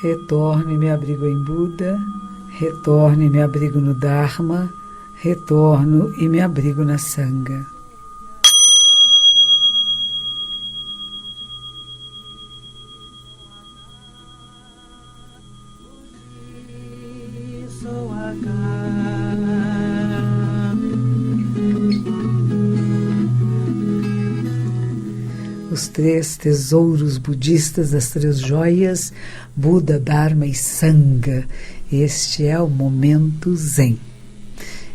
Retorno e me abrigo em Buda, retorno e me abrigo no Dharma, retorno e me abrigo na Sangha. Os 3 tesouros budistas das 3 joias, Buda, Dharma e Sangha. Este é o momento Zen.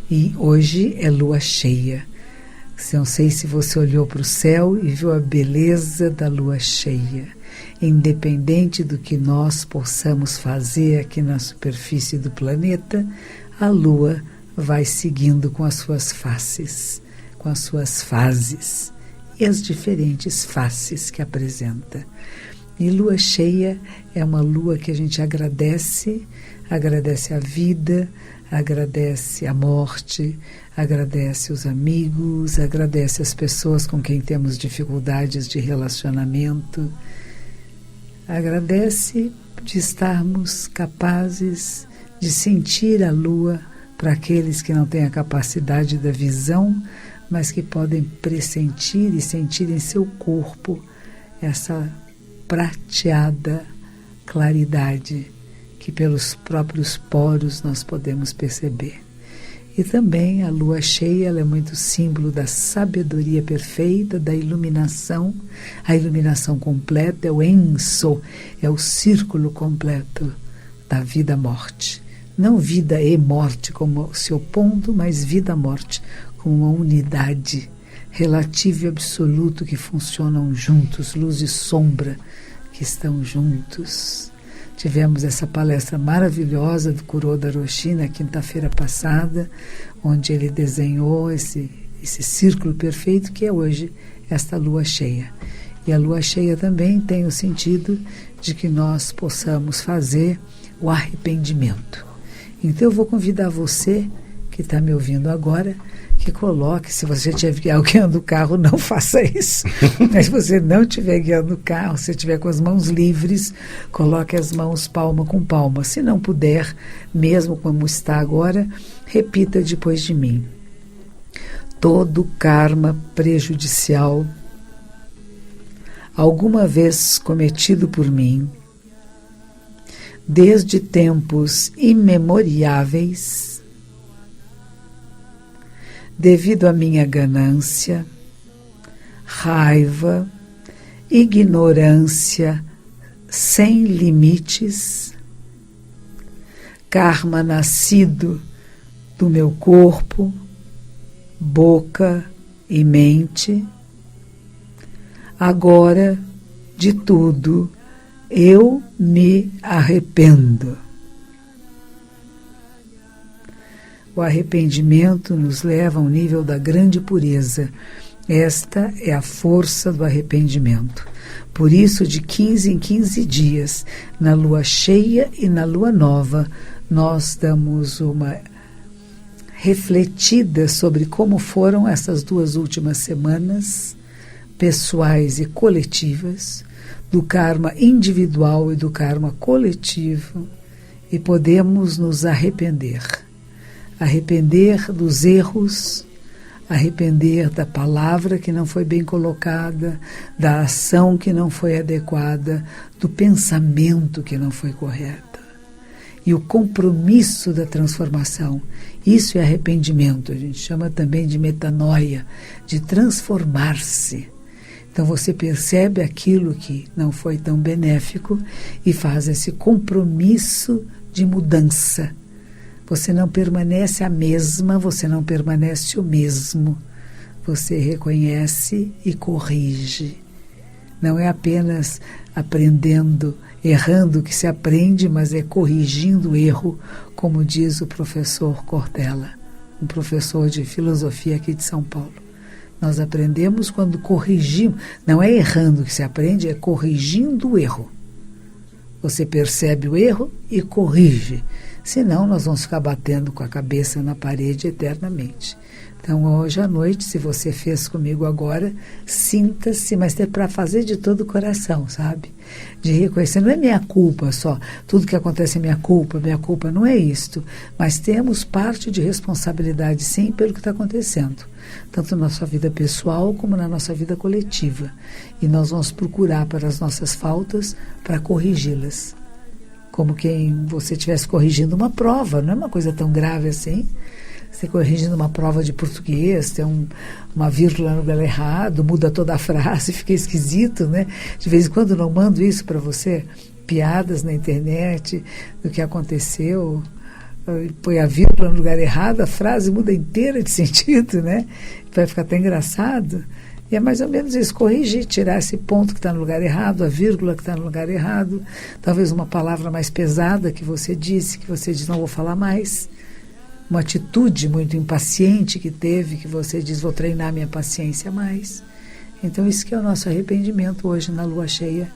E hoje é lua cheia. Não sei se você olhou para o céu e viu a beleza da lua cheia. Independente do que nós possamos fazer aqui na superfície do planeta, a lua vai seguindo com as suas faces, com as suas fases e as diferentes faces que apresenta. E lua cheia é uma lua que a gente agradece a vida, agradece a morte, agradece os amigos, agradece as pessoas com quem temos dificuldades de relacionamento, agradece de estarmos capazes de sentir a lua para aqueles que não têm a capacidade da visão, mas que podem pressentir e sentir em seu corpo essa prateada claridade que pelos próprios poros nós podemos perceber. E também a lua cheia, ela é muito símbolo da sabedoria perfeita, da iluminação. A iluminação completa é o Enso, é o círculo completo da vida-morte. Não vida e morte como se opondo, mas vida-morte como uma unidade relativa e absoluto que funcionam juntos, luz e sombra que estão juntos. Tivemos essa palestra maravilhosa do Kuroda Roshi na quinta-feira passada, onde ele desenhou esse círculo perfeito que é hoje esta lua cheia. E a lua cheia também tem o sentido de que nós possamos fazer o arrependimento. Então eu vou convidar você, que está me ouvindo agora, que coloque, se você estiver guiando o carro, não faça isso. Mas se você não estiver guiando o carro, se estiver com as mãos livres, coloque as mãos palma com palma. Se não puder, mesmo como está agora, repita depois de mim. Todo karma prejudicial alguma vez cometido por mim, desde tempos imemoriáveis, devido à minha ganância, raiva, ignorância sem limites, karma nascido do meu corpo, boca e mente, agora de tudo eu me arrependo. O arrependimento nos leva ao nível da grande pureza. Esta é a força do arrependimento. Por isso, de 15 em 15 dias, na lua cheia e na lua nova, nós damos uma refletida sobre como foram essas 2 últimas semanas, pessoais e coletivas, do karma individual e do karma coletivo, e podemos nos arrepender. Arrepender dos erros, arrepender da palavra que não foi bem colocada, da ação que não foi adequada, do pensamento que não foi correto. E o compromisso da transformação, isso é arrependimento, a gente chama também de metanoia, de transformar-se. Então você percebe aquilo que não foi tão benéfico e faz esse compromisso de mudança. Você não permanece a mesma, você não permanece o mesmo. Você reconhece e corrige. Não é apenas aprendendo, errando que se aprende, mas é corrigindo o erro, como diz o professor Cortella, um professor de filosofia aqui de São Paulo. Nós aprendemos quando corrigimos. Não é errando que se aprende, é corrigindo o erro. Você percebe o erro e corrige. Senão nós vamos ficar batendo com a cabeça na parede eternamente. Então, hoje à noite, se você fez comigo agora, sinta-se, mas é para fazer de todo o coração, sabe? De reconhecer, não é minha culpa só, tudo que acontece é minha culpa não é isto, mas temos parte de responsabilidade, sim, pelo que está acontecendo, tanto na nossa vida pessoal como na nossa vida coletiva. E nós vamos procurar para as nossas faltas, para corrigi-las. Como quem você estivesse corrigindo uma prova, não é uma coisa tão grave assim. Você corrigindo uma prova de português, tem uma vírgula no lugar errado, muda toda a frase, fica esquisito, né? De vez em quando não mando isso para você, piadas na internet do que aconteceu, põe a vírgula no lugar errado, a frase muda inteira de sentido, né? Vai ficar até engraçado. E é mais ou menos isso, corrigir, tirar esse ponto que está no lugar errado, a vírgula que está no lugar errado, talvez uma palavra mais pesada que você diz, não vou falar mais. Uma atitude muito impaciente que teve, que você diz, vou treinar minha paciência mais. Então, isso que é o nosso arrependimento hoje na lua cheia.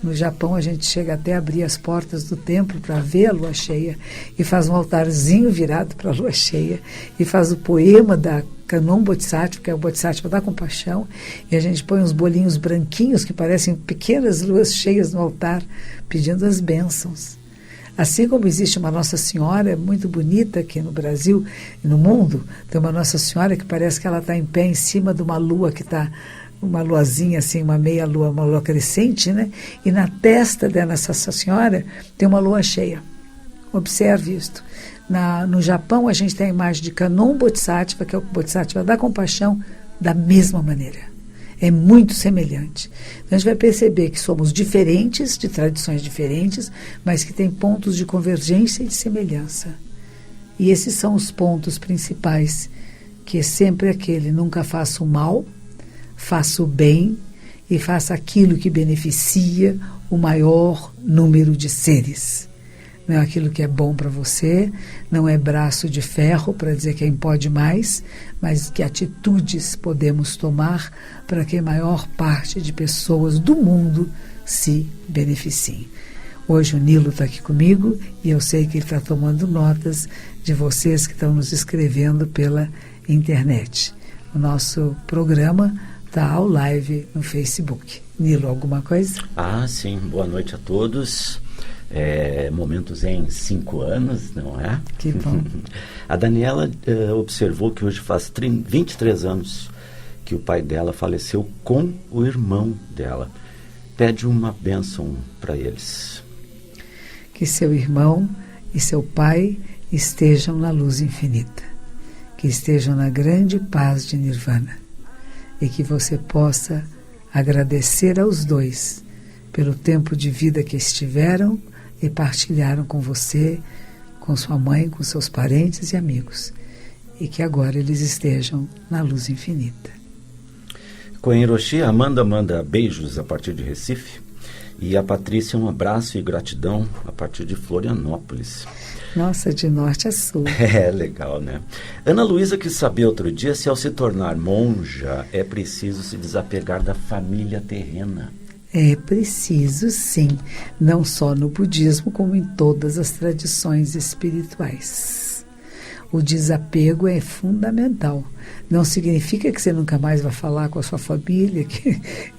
No Japão, a gente chega até a abrir as portas do templo para ver a lua cheia e faz um altarzinho virado para a lua cheia e faz o poema da Kannon Bodhisattva, que é o Bodhisattva da compaixão, e a gente põe uns bolinhos branquinhos que parecem pequenas luas cheias no altar, pedindo as bênçãos. Assim como existe uma Nossa Senhora muito bonita aqui no Brasil e no mundo, tem uma Nossa Senhora que parece que ela está em pé em cima de uma lua que está, uma luazinha assim, uma meia lua, uma lua crescente, né? E na testa da Nossa Senhora tem uma lua cheia. Observe isto. No Japão a gente tem a imagem de Kannon Bodhisattva, que é o Bodhisattva da compaixão, da mesma maneira. É muito semelhante. Então a gente vai perceber que somos diferentes, de tradições diferentes, mas que tem pontos de convergência e de semelhança. E esses são os pontos principais, que é sempre aquele: nunca faça o mal, faça o bem e faça aquilo que beneficia o maior número de seres. Não é aquilo que é bom para você, não é braço de ferro para dizer quem pode mais, mas que atitudes podemos tomar para que a maior parte de pessoas do mundo se beneficiem. Hoje o Nilo está aqui comigo e eu sei que ele está tomando notas de vocês que estão nos escrevendo pela internet. O nosso programa está ao live no Facebook. Nilo, alguma coisa? Sim. Boa noite a todos. Momentos em 5 anos, não é? Que bom. A Daniela observou que hoje faz 23 anos que o pai dela faleceu com o irmão dela. Pede uma bênção para eles. Que seu irmão e seu pai estejam na luz infinita, que estejam na grande paz de Nirvana e que você possa agradecer aos dois pelo tempo de vida que estiveram e partilharam com você, com sua mãe, com seus parentes e amigos, e que agora eles estejam na luz infinita. Com Hiroshi, a Amanda manda beijos a partir de Recife, e a Patrícia um abraço e gratidão a partir de Florianópolis. Nossa, de norte a sul. Legal, né? Ana Luísa quis saber outro dia se ao se tornar monja é preciso se desapegar da família terrena. É preciso, sim, não só no budismo, como em todas as tradições espirituais. O desapego é fundamental. Não significa que você nunca mais vai falar com a sua família,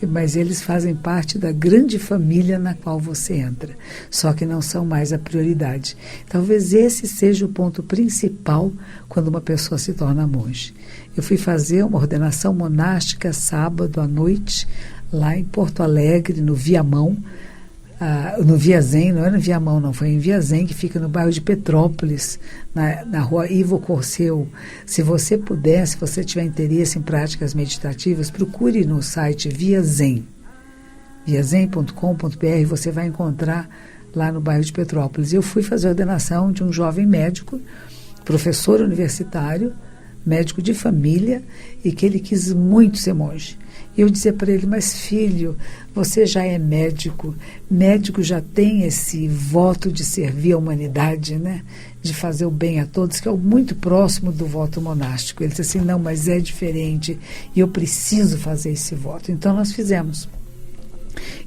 mas eles fazem parte da grande família na qual você entra, só que não são mais a prioridade. Talvez esse seja o ponto principal quando uma pessoa se torna monge. Eu fui fazer uma ordenação monástica sábado à noite, lá em Porto Alegre, no Viamão, no Viazem, não é no Viamão não, foi em Viazem, que fica no bairro de Petrópolis, na rua Ivo Corcel. Se você puder, se você tiver interesse em práticas meditativas, procure no site Viazem, viazem.com.br, você vai encontrar lá no bairro de Petrópolis. Eu fui fazer a ordenação de um jovem médico, professor universitário, médico de família, e que ele quis muito ser monge. E eu dizia para ele: mas filho, você já é médico, médico já tem esse voto de servir a humanidade, né? De fazer o bem a todos, que é muito próximo do voto monástico. Ele disse assim: não, mas é diferente e eu preciso fazer esse voto. Então nós fizemos.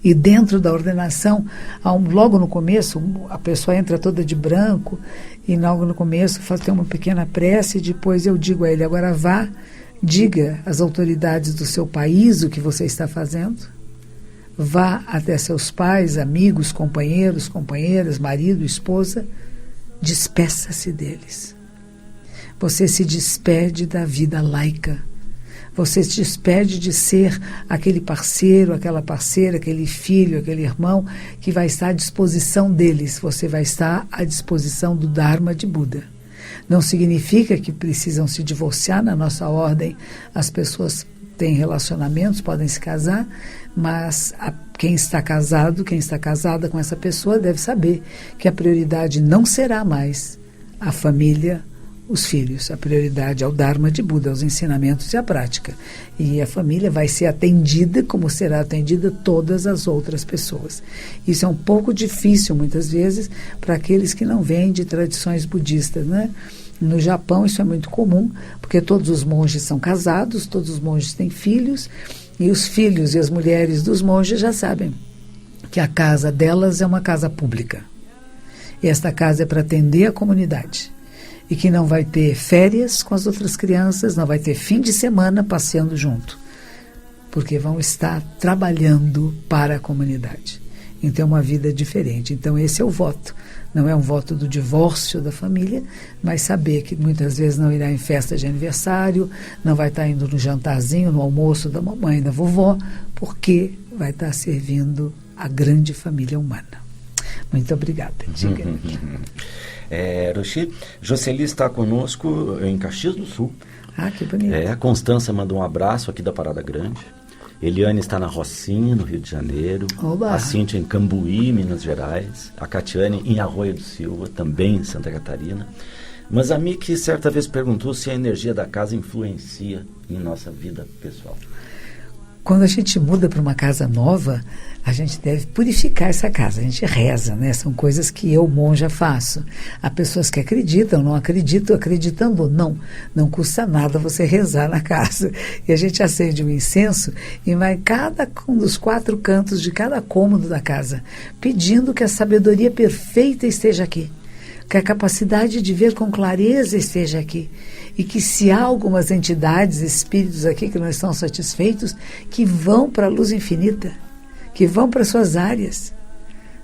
E dentro da ordenação, logo no começo, a pessoa entra toda de branco e logo no começo fazer uma pequena prece, e depois eu digo a ele: agora vá, diga às autoridades do seu país o que você está fazendo, vá até seus pais, amigos, companheiros, companheiras, marido, esposa, despeça-se deles. Você se despede da vida laica. Você se despede de ser aquele parceiro, aquela parceira, aquele filho, aquele irmão que vai estar à disposição deles. Você vai estar à disposição do Dharma de Buda. Não significa que precisam se divorciar. Na nossa ordem, as pessoas têm relacionamentos, podem se casar, mas quem está casado, quem está casada com essa pessoa deve saber que a prioridade não será mais a família, os filhos. A prioridade é o Dharma de Buda, os ensinamentos e a prática. E a família vai ser atendida como será atendida todas as outras pessoas. Isso é um pouco difícil, muitas vezes, para aqueles que não vêm de tradições budistas, né? No Japão isso é muito comum, porque todos os monges são casados, todos os monges têm filhos, e os filhos e as mulheres dos monges já sabem que a casa delas é uma casa pública. E esta casa é para atender a comunidade. E que não vai ter férias com as outras crianças, não vai ter fim de semana passeando junto, porque vão estar trabalhando para a comunidade. Então é uma vida diferente. Então esse é o voto. Não é um voto do divórcio da família, mas saber que muitas vezes não irá em festa de aniversário, não vai estar indo no jantarzinho, no almoço da mamãe e da vovó, porque vai estar servindo a grande família humana. Muito obrigada. Diga. Roshi, Jocely está conosco em Caxias do Sul. Ah, que bonito. A Constância mandou um abraço aqui da Parada Grande. Eliane está na Rocinha, no Rio de Janeiro. Oba. A Cíntia em Cambuí, Minas Gerais. A Catiane em Arroio do Silva, também em Santa Catarina. Mas a Miki certa vez perguntou se a energia da casa influencia em nossa vida pessoal. Quando a gente muda para uma casa nova, a gente deve purificar essa casa. A gente reza, né? São coisas que eu, monja, faço. Há pessoas que acreditam, não acreditam, acreditando ou não. Não custa nada você rezar na casa. E a gente acende um incenso e vai em cada um dos 4 cantos de cada cômodo da casa, pedindo que a sabedoria perfeita esteja aqui, que a capacidade de ver com clareza esteja aqui. E que se há algumas entidades, espíritos aqui que não estão satisfeitos, que vão para a luz infinita, que vão para suas áreas,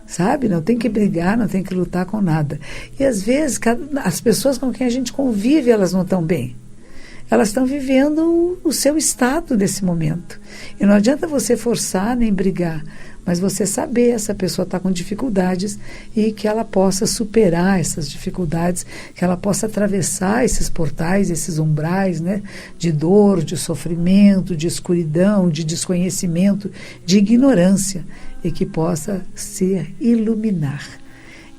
sabe? Não tem que brigar, não tem que lutar com nada. E às vezes as pessoas com quem a gente convive, elas não estão bem. Elas estão vivendo o seu estado nesse momento. E não adianta você forçar nem brigar, mas você saber essa pessoa está com dificuldades e que ela possa superar essas dificuldades, que ela possa atravessar esses portais, esses umbrais, né, de dor, de sofrimento, de escuridão, de desconhecimento, de ignorância, e que possa se iluminar.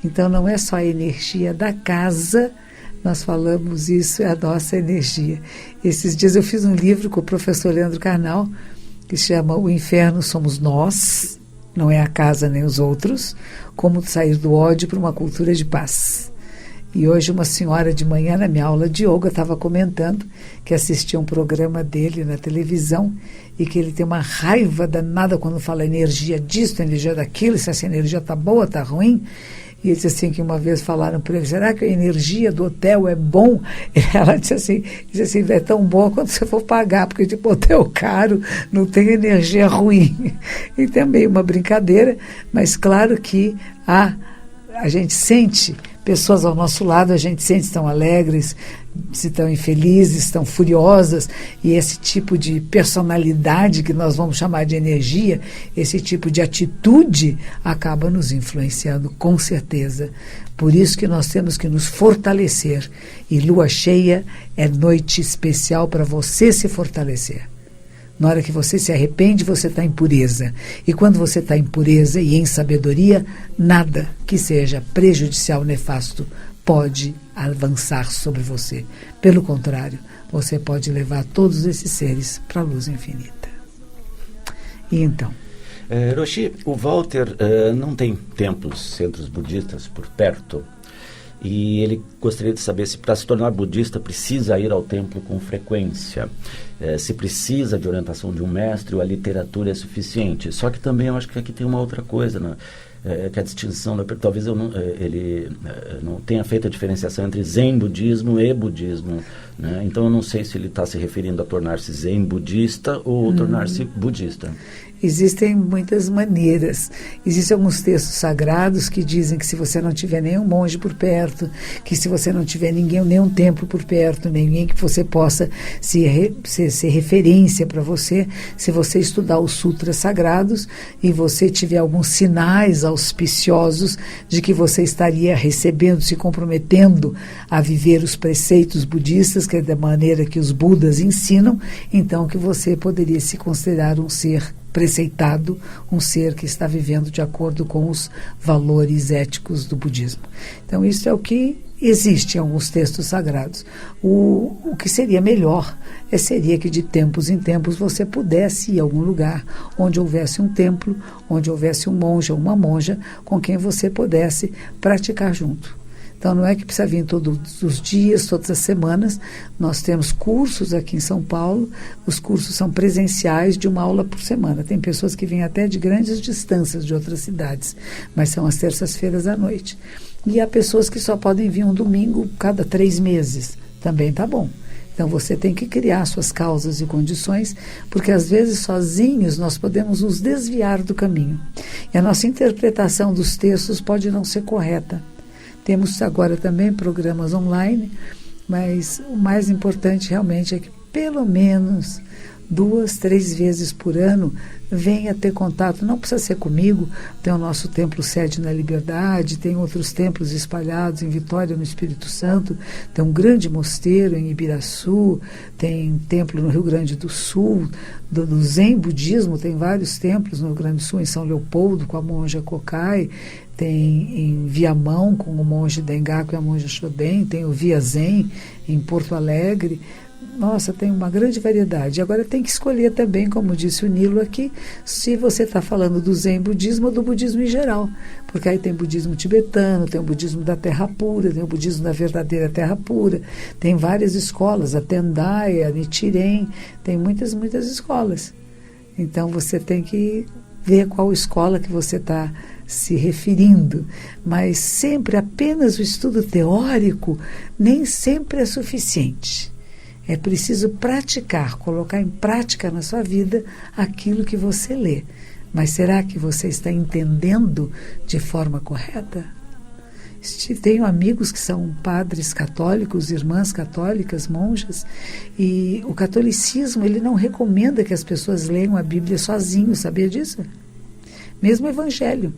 Então não é só a energia da casa, nós falamos isso, é a nossa energia. Esses dias eu fiz um livro com o professor Leandro Carnal, que se chama O Inferno Somos Nós, não é a casa nem os outros, como sair do ódio para uma cultura de paz. E hoje uma senhora de manhã na minha aula de yoga estava comentando que assistia um programa dele na televisão e que ele tem uma raiva danada quando fala energia disso, energia daquilo, se essa energia está boa, está ruim. E ele disse assim, que uma vez falaram para ele: será que a energia do hotel é bom? Ela disse assim, é tão boa quando você for pagar, porque tipo, hotel caro não tem energia ruim. E também uma brincadeira, mas claro que a gente sente pessoas ao nosso lado, a gente sente se estão alegres, se estão infelizes, estão furiosas, e esse tipo de personalidade que nós vamos chamar de energia, esse tipo de atitude acaba nos influenciando com certeza. Por isso que nós temos que nos fortalecer, e lua cheia é noite especial para você se fortalecer. Na hora que você se arrepende, você está em pureza. E quando você está em pureza e em sabedoria, nada que seja prejudicial, nefasto, pode avançar sobre você. Pelo contrário, você pode levar todos esses seres para a luz infinita. E então? Roshi, o Walter não tem templos, centros budistas por perto. E ele gostaria de saber se para se tornar budista precisa ir ao templo com frequência, se precisa de orientação de um mestre ou a literatura é suficiente. Só que também eu acho que aqui tem uma outra coisa, né? que a distinção, talvez ele não tenha feito a diferenciação entre Zen budismo e budismo, né? Então eu não sei se ele está se referindo a tornar-se Zen budista ou tornar-se budista. Existem muitas maneiras. Existem alguns textos sagrados que dizem que se você não tiver nenhum monge por perto, que se você não tiver nenhum templo por perto, ninguém que você possa ser referência para você, se você estudar os sutras sagrados e você tiver alguns sinais auspiciosos de que você estaria recebendo, se comprometendo a viver os preceitos budistas, que é da maneira que os Budas ensinam, então que você poderia se considerar um ser preceitado, um ser que está vivendo de acordo com os valores éticos do budismo. Então isso é o que existe em alguns textos sagrados. O que seria melhor seria que de tempos em tempos você pudesse ir a algum lugar onde houvesse um templo, onde houvesse um monge ou uma monja com quem você pudesse praticar junto. Então, não é que precisa vir todos os dias, todas as semanas. Nós temos cursos aqui em São Paulo. Os cursos são presenciais, de uma aula por semana. Tem pessoas que vêm até de grandes distâncias de outras cidades, mas são às terças-feiras à noite. E há pessoas que só podem vir um domingo cada 3 meses. Também está bom. Então, você tem que criar suas causas e condições, porque às vezes sozinhos nós podemos nos desviar do caminho. E a nossa interpretação dos textos pode não ser correta. Temos agora também programas online, mas o mais importante realmente é que pelo menos 2, 3 vezes por ano venha ter contato. Não precisa ser comigo, tem o nosso templo sede na Liberdade, tem outros templos espalhados em Vitória, no Espírito Santo, tem um grande mosteiro em Ibiraçu, tem templo no Rio Grande do Sul, do Zen budismo, tem vários templos no Rio Grande do Sul, em São Leopoldo com a monja Kokai, tem em Viamão com o monge Dengaku e a monja Shoden, tem o Via Zen em Porto Alegre. Nossa, tem uma grande variedade. Agora tem que escolher também, como disse o Nilo aqui, se você está falando do Zen budismo ou do budismo em geral. Porque aí tem budismo tibetano, tem o budismo da terra pura, tem o budismo da verdadeira terra pura. Tem várias escolas, a Tendai, a Nichiren, tem muitas escolas. Então você tem que ver qual escola que você está se referindo, mas sempre apenas o estudo teórico nem sempre é suficiente. É preciso praticar, colocar em prática na sua vida aquilo que você lê. Mas será que você está entendendo de forma correta? Tenho amigos que são padres católicos, irmãs católicas, monjas, e o catolicismo ele não recomenda que as pessoas leiam a Bíblia sozinhos, sabia disso? Mesmo o Evangelho.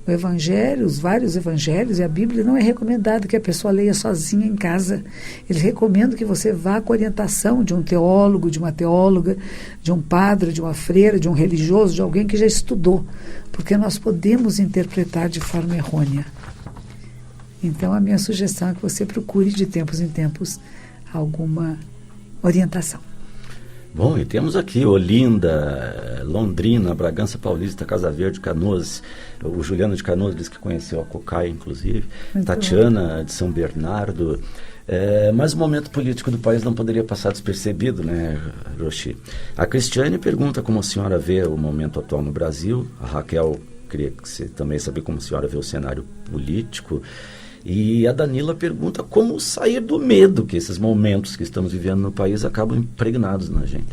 O Evangelho, os vários Evangelhos e a Bíblia não é recomendado que a pessoa leia sozinha em casa. Eles recomendam que você vá com a orientação de um teólogo, de uma teóloga, de um padre, de uma freira, de um religioso, de alguém que já estudou, porque nós podemos interpretar de forma errônea. Então, a minha sugestão é que você procure de tempos em tempos alguma orientação. Bom, e temos aqui Olinda, Londrina, Bragança Paulista, Casa Verde, Canoas. O Juliano de Canoas disse que conheceu a Kokai, inclusive. Muito Tatiana, bom. De São Bernardo. Mas o momento político do país não poderia passar despercebido, né, Roshi? A Cristiane pergunta como a senhora vê o momento atual no Brasil. A Raquel queria também saber como a senhora vê o cenário político. E a Danila pergunta como sair do medo que esses momentos que estamos vivendo no país acabam impregnados na gente.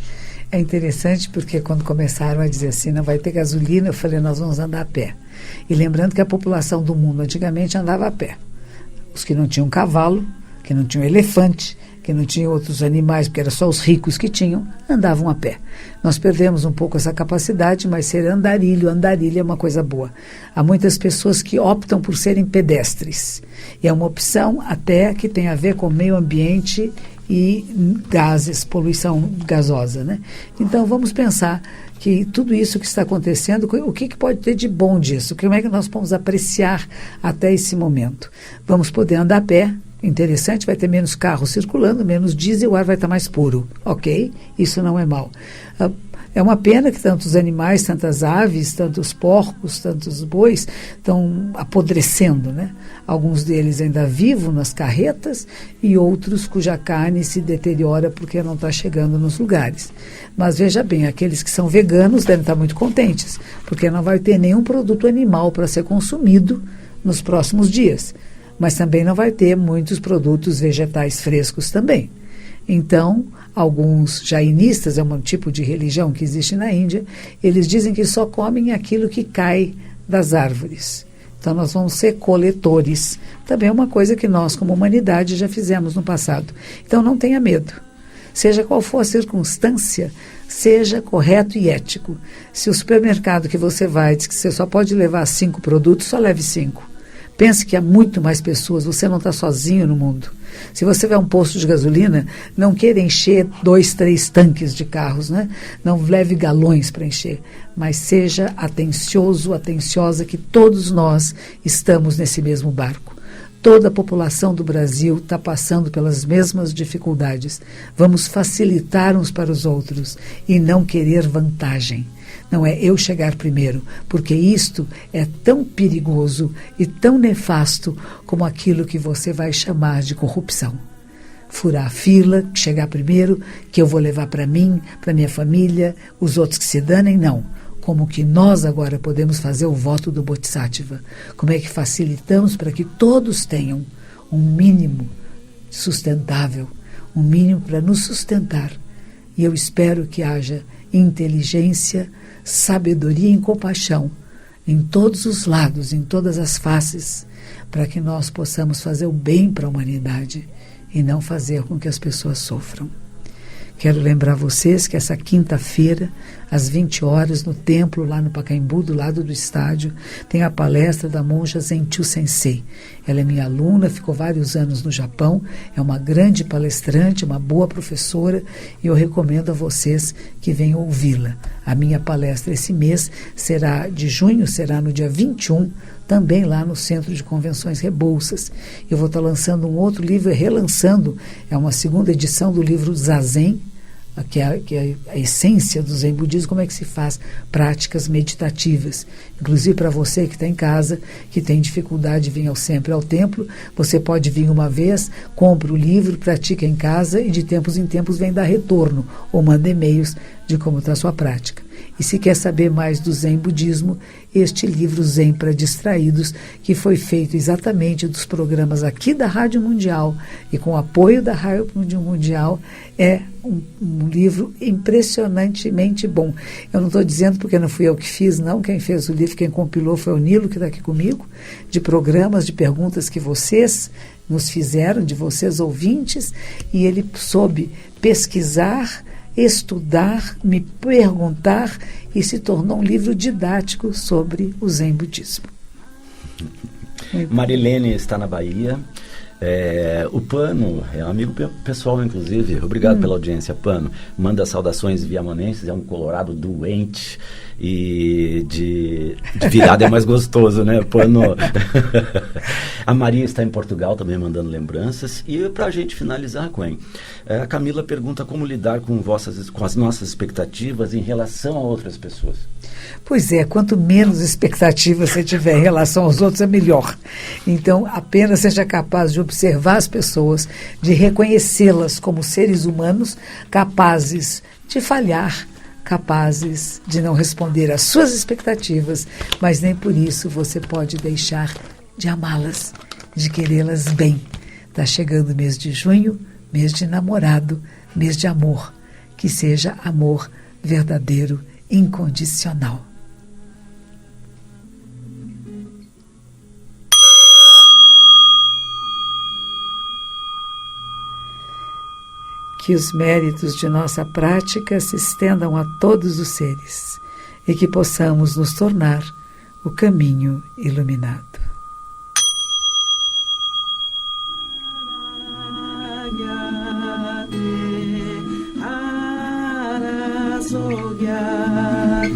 É interessante porque quando começaram a dizer assim, não vai ter gasolina, eu falei, nós vamos andar a pé. E lembrando que a população do mundo antigamente andava a pé. Os que não tinham cavalo, que não tinham elefante, que não tinham outros animais, porque era só os ricos que tinham, andavam a pé. Nós perdemos um pouco essa capacidade, mas ser andarilho é uma coisa boa. Há muitas pessoas que optam por serem pedestres. E é uma opção até que tem a ver com o meio ambiente e gases, poluição gasosa, né? Então vamos pensar que tudo isso que está acontecendo, o que pode ter de bom disso? Como é que nós vamos apreciar até esse momento? Vamos poder andar a pé. Interessante, vai ter menos carros circulando, menos diesel, o ar vai estar mais puro, ok? Isso não é mal. É uma pena que tantos animais, tantas aves, tantos porcos, tantos bois estão apodrecendo, né? Alguns deles ainda vivos nas carretas e outros cuja carne se deteriora porque não está chegando nos lugares. Mas veja bem, aqueles que são veganos devem estar muito contentes, porque não vai ter nenhum produto animal para ser consumido nos próximos dias. Mas também não vai ter muitos produtos vegetais frescos também. Então, alguns jainistas, é um tipo de religião que existe na Índia, eles dizem que só comem aquilo que cai das árvores. Então, nós vamos ser coletores. Também é uma coisa que nós, como humanidade, já fizemos no passado. Então, não tenha medo. Seja qual for a circunstância, seja correto e ético. Se o supermercado que você vai diz que você só pode levar 5 produtos, só leve 5. Pense que há muito mais pessoas, você não está sozinho no mundo. Se você vai a um posto de gasolina, não queira encher 2, 3 tanques de carros, né? Não leve galões para encher, mas seja atencioso, atenciosa, que todos nós estamos nesse mesmo barco. Toda a população do Brasil está passando pelas mesmas dificuldades. Vamos facilitar uns para os outros e não querer vantagem. Não é eu chegar primeiro, porque isto é tão perigoso e tão nefasto como aquilo que você vai chamar de corrupção. Furar a fila, chegar primeiro, que eu vou levar para mim, para minha família, os outros que se danem, não. Como que nós agora podemos fazer o voto do Bodhisattva? Como é que facilitamos para que todos tenham um mínimo sustentável, um mínimo para nos sustentar? E eu espero que haja inteligência, sabedoria e compaixão em todos os lados, em todas as faces, para que nós possamos fazer o bem para a humanidade e não fazer com que as pessoas sofram. Quero lembrar vocês que essa quinta-feira, às 20 horas, no templo, lá no Pacaembu, do lado do estádio, tem a palestra da monja Zenchu Sensei. Ela é minha aluna, ficou vários anos no Japão, é uma grande palestrante, uma boa professora, e eu recomendo a vocês que venham ouvi-la. A minha palestra esse mês será de junho, será no dia 21, também lá no Centro de Convenções Rebouças. Eu vou estar lançando um outro livro, relançando, é uma segunda edição do livro Zazen, que é a essência do Zen Budismo, como é que se faz práticas meditativas. Inclusive para você que está em casa, que tem dificuldade de vir sempre ao templo, você pode vir uma vez, compra o livro, pratica em casa e de tempos em tempos vem dar retorno ou manda e-mails de como está a sua prática. E se quer saber mais do Zen Budismo, este livro Zen para Distraídos, que foi feito exatamente dos programas aqui da Rádio Mundial e com o apoio da Rádio Mundial, é um livro impressionantemente bom. Eu não estou dizendo porque não fui eu que fiz, não. Quem fez o livro, quem compilou foi o Nilo, que está aqui comigo, de programas, de perguntas que vocês nos fizeram, de vocês ouvintes, e ele soube pesquisar, estudar, me perguntar, e se tornou um livro didático sobre o Zen Budismo. Marilene está na Bahia. O Pano é um amigo pessoal, inclusive. Obrigado pela audiência, Pano. Manda saudações viamonenses, é um colorado doente e de virada é mais gostoso, né, Pano? A Maria está em Portugal também mandando lembranças. E para a gente finalizar, Gwen, a Camila pergunta como lidar com as nossas expectativas em relação a outras pessoas. Pois é, quanto menos expectativa você tiver em relação aos outros, é melhor. Então, apenas seja capaz de observar as pessoas, de reconhecê-las como seres humanos, capazes de falhar, capazes de não responder às suas expectativas, mas nem por isso você pode deixar de amá-las, de querê-las bem. Está chegando o mês de junho, mês de namorado, mês de amor. Que seja amor verdadeiro, incondicional. Que os méritos de nossa prática se estendam a todos os seres e que possamos nos tornar o caminho iluminado. Sogyate,